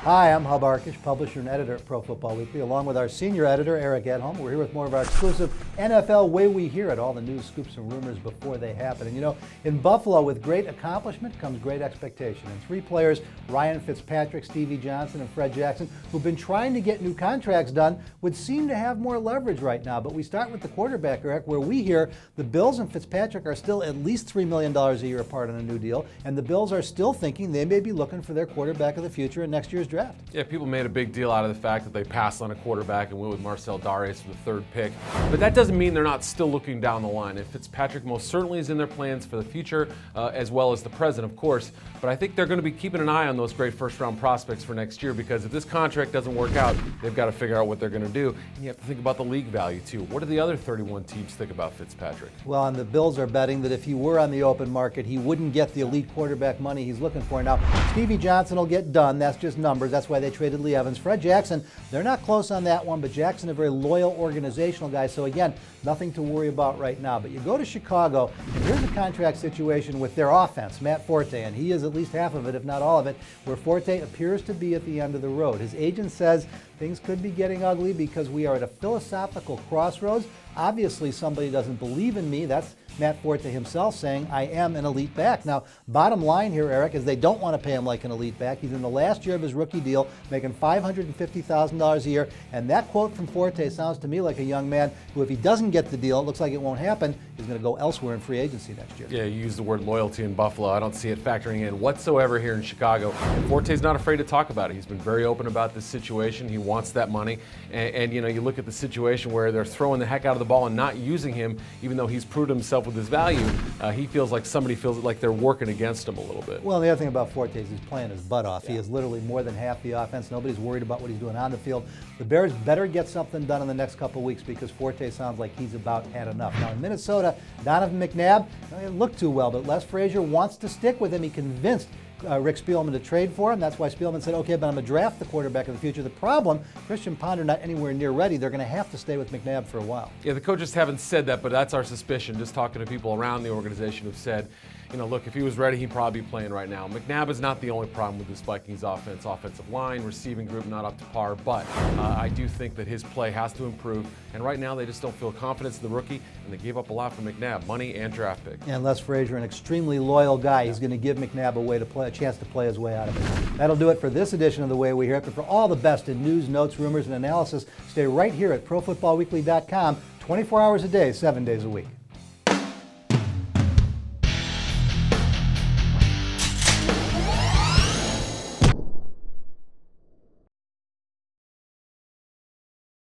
Hi, I'm Hub Arkish, publisher and editor at Pro Football Weekly, along with our senior editor, Eric Edholm. We're here with more of our exclusive NFL Way We Hear It, all the news, scoops, and rumors before they happen. And you know, in Buffalo, with great accomplishment comes great expectation. And three players, Ryan Fitzpatrick, Stevie Johnson, and Fred Jackson, who've been trying to get new contracts done, would seem to have more leverage right now. But we start with the quarterback, Eric, where we hear the Bills and Fitzpatrick are still at least $3 million a year apart on a new deal, and the Bills are still thinking they may be looking for their quarterback of the future in next year's draft. Yeah, people made a big deal out of the fact that they passed on a quarterback and went with Marcel Darius for the third pick. But that doesn't mean they're not still looking down the line. And Fitzpatrick most certainly is in their plans for the future, as well as the present, of course. But I think they're going to be keeping an eye on those great first-round prospects for next year, because if this contract doesn't work out, they've got to figure out what they're going to do. And you have to think about the league value, too. What do the other 31 teams think about Fitzpatrick? Well, and the Bills are betting that if he were on the open market, he wouldn't get the elite quarterback money he's looking for. Now, Stevie Johnson will get done. That's just numbers. That's why they traded Lee Evans. Fred Jackson, they're not close on that one, but Jackson, a very loyal organizational guy. So again, nothing to worry about right now. But you go to Chicago, and here's a contract situation with their offense, Matt Forte, and he is at least half of it, if not all of it, where Forte appears to be at the end of the road. His agent says things could be getting ugly because we are at a philosophical crossroads. Obviously, somebody doesn't believe in me. That's Matt Forte himself saying, I am an elite back. Now, bottom line here, Eric, is they don't want to pay him like an elite back. He's in the last year of his rookie deal, making $550,000 a year. And that quote from Forte sounds to me like a young man who, if he doesn't get the deal, it looks like it won't happen, is going to go elsewhere in free agency next year. Yeah, you used the word loyalty in Buffalo. I don't see it factoring in whatsoever here in Chicago. And Forte's not afraid to talk about it. He's been very open about this situation. He wants that money. And you know, you look at the situation where they're throwing the heck out of the ball and not using him, even though he's proved himself with his value. He feels like somebody feels like they're working against him a little bit. Well, the other thing about Forte is he's playing his butt off. Yeah. He is literally more than half the offense. Nobody's worried about what he's doing on the field. The Bears better get something done in the next couple of weeks, because Forte sounds like he's about had enough. Now in Minnesota, Donovan McNabb, he didn't look too well, but Les Frazier wants to stick with him. He convinced Rick Spielman to trade for him. That's why Spielman said, okay, but I'm going to draft the quarterback of the future. The problem, Christian Ponder not anywhere near ready. They're going to have to stay with McNabb for a while. Yeah, the coaches haven't said that, but that's our suspicion, just talking to people around the organization who've said, you know, look, if he was ready, he'd probably be playing right now. McNabb is not the only problem with this Vikings offense. Offensive line, receiving group, not up to par, but I do think that his play has to improve, and right now they just don't feel confidence in the rookie, and they gave up a lot for McNabb, money and draft pick. And Les Frazier, an extremely loyal guy. He's going to give McNabb a chance to play his way out of it. That'll do it for this edition of The Way We Hear It, but for all the best in news, notes, rumors, and analysis, stay right here at ProFootballWeekly.com, 24 hours a day, 7 days a week.